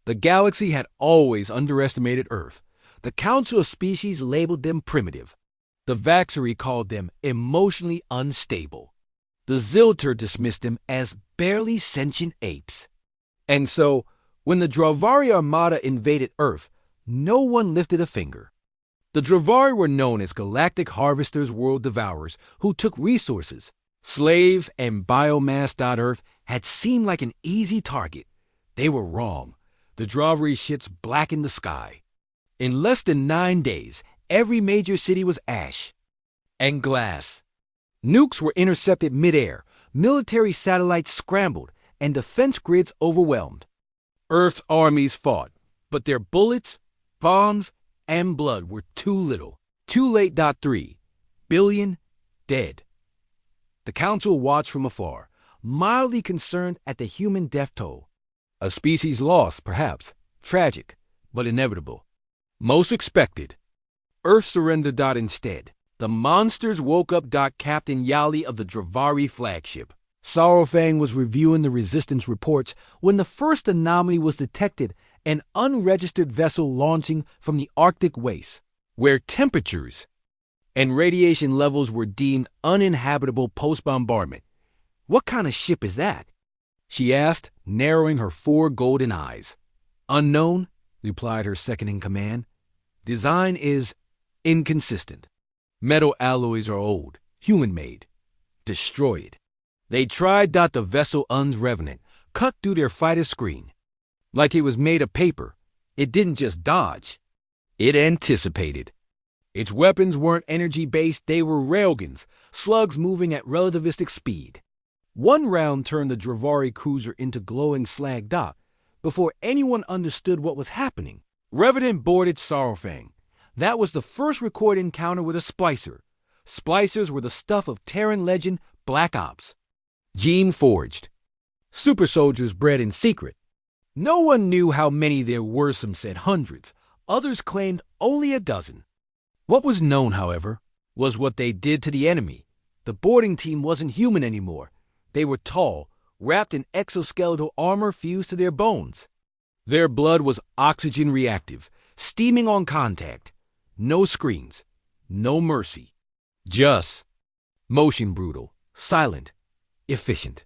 The galaxy had always underestimated Earth. The Council of Species labeled them primitive. The Vaxery called them emotionally unstable. The Zilter dismissed them as barely sentient apes. And so, when the Dravari Armada invaded Earth, no one lifted a finger. The Dravari were known as galactic harvesters, world devourers, who took resources. Slaves and biomass. Earth had seemed like an easy target. They were wrong. The Dravari ships blackened the sky. In less than 9 days, every major city was ash and glass. Nukes were intercepted midair, military satellites scrambled, and defense grids overwhelmed. Earth's armies fought, but their bullets, bombs, and blood were too little. Too late. 3 billion dead. The Council watched from afar, mildly concerned at the human death toll. A species lost, perhaps, tragic, but inevitable. Most expected. Earth surrendered. Instead, the monsters woke up. Captain Yali of the Dravari flagship. Saurfang was reviewing the resistance reports when the first anomaly was detected, an unregistered vessel launching from the Arctic wastes, where temperatures and radiation levels were deemed uninhabitable post-bombardment. "What kind of ship is that?" she asked, narrowing her 4 golden eyes. "Unknown," replied her second-in-command. "Design is inconsistent. Metal alloys are old, human-made. Destroy it." They tried. The vessel Revenant cut through their fighter screen. Like it was made of paper, it didn't just dodge. It anticipated. Its weapons weren't energy-based, they were railguns, slugs moving at relativistic speed. One round turned the Dravari cruiser into glowing slag. Before anyone understood what was happening, Revenant boarded Saurfang. That was the first recorded encounter with a splicer. Splicers were the stuff of Terran legend Black Ops. Gene forged. Super soldiers bred in secret. No one knew how many there were. Some said hundreds. Others claimed only a dozen. What was known, however, was what they did to the enemy. The boarding team wasn't human anymore. They were tall, wrapped in exoskeletal armor fused to their bones. Their blood was oxygen reactive, steaming on contact. No screens, no mercy. Just motion, brutal, silent, efficient.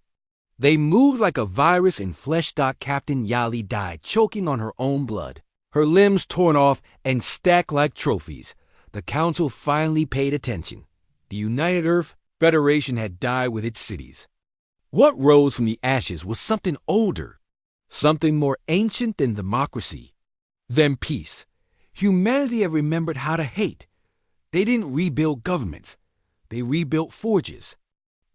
They moved like a virus in flesh. Captain Yali died, choking on her own blood, her limbs torn off and stacked like trophies. The Council finally paid attention. The United Earth Federation had died with its cities. What rose from the ashes was something older, something more ancient than democracy, than peace. Humanity had remembered how to hate. They didn't rebuild governments. They rebuilt forges.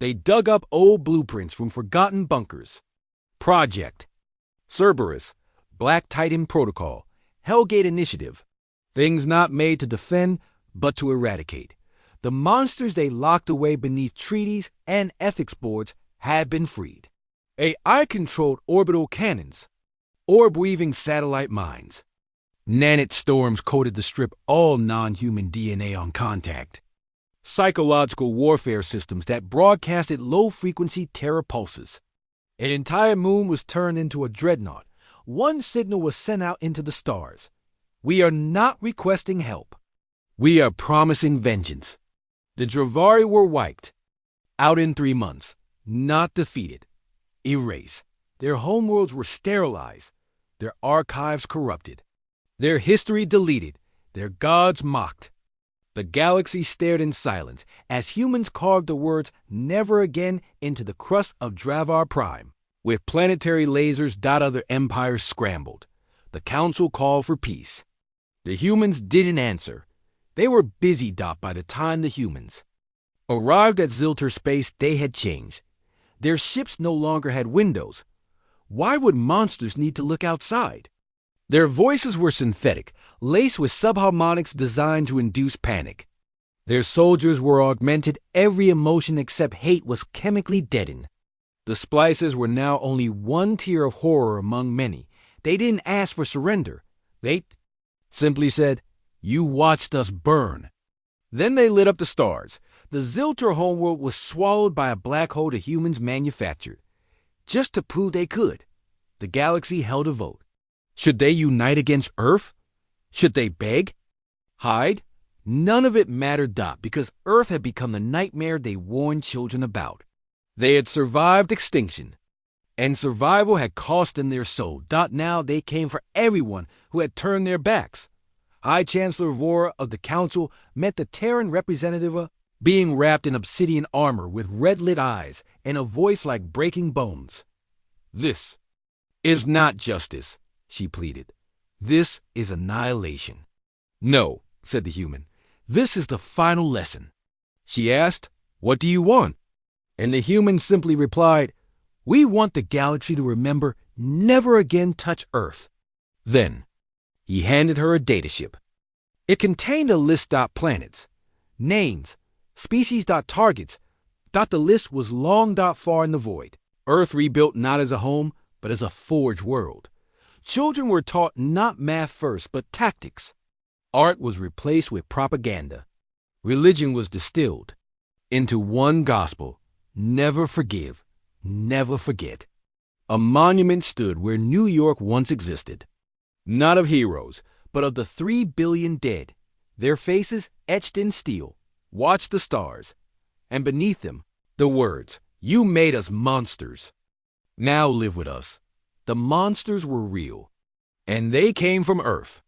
They dug up old blueprints from forgotten bunkers. Project Cerberus, Black Titan Protocol, Hellgate Initiative. Things not made to defend, but to eradicate. The monsters they locked away beneath treaties and ethics boards had been freed. AI-controlled orbital cannons, orb-weaving satellite mines. Nanite storms coated to strip all non-human DNA on contact. Psychological warfare systems that broadcasted low-frequency terror pulses. An entire moon was turned into a dreadnought. One signal was sent out into the stars. "We are not requesting help. We are promising vengeance." The Dravari were wiped. Out in 3 months. Not defeated. Erased. Their homeworlds were sterilized. Their archives corrupted. Their history deleted. Their gods mocked. The galaxy stared in silence as humans carved the words "never again" into the crust of Dravar Prime. With planetary lasers. Other empires scrambled. The Council called for peace. The humans didn't answer. They were busy. By the time the humans arrived at Zilter space, they had changed. Their ships no longer had windows. Why would monsters need to look outside? Their voices were synthetic, laced with subharmonics designed to induce panic. Their soldiers were augmented. Every emotion except hate was chemically deadened. The splicers were now only one tier of horror among many. They didn't ask for surrender. They simply said, "You watched us burn." Then they lit up the stars. The Zilter homeworld was swallowed by a black hole the humans manufactured. Just to prove they could, the galaxy held a vote. Should they unite against Earth? Should they beg? Hide? None of it mattered, because Earth had become the nightmare they warned children about. They had survived extinction, and survival had cost them their soul. Now they came for everyone who had turned their backs. High Chancellor Vora of the Council met the Terran representative being wrapped in obsidian armor with red-lit eyes and a voice like breaking bones. "This is not justice," she pleaded. "This is annihilation." "No," said the human. "This is the final lesson." She asked, "What do you want?" And the human simply replied, "We want the galaxy to remember never again touch Earth." Then he handed her a dataship. It contained a list of planets, names, species, targets. The list was long far in the void. Earth rebuilt not as a home, but as a forge world. Children were taught not math first, but tactics. Art was replaced with propaganda. Religion was distilled into one gospel: never forgive, never forget. A monument stood where New York once existed. Not of heroes, but of the 3 billion dead, their faces etched in steel. Watch the stars, and beneath them, the words, "You made us monsters. Now live with us." The monsters were real, and they came from Earth.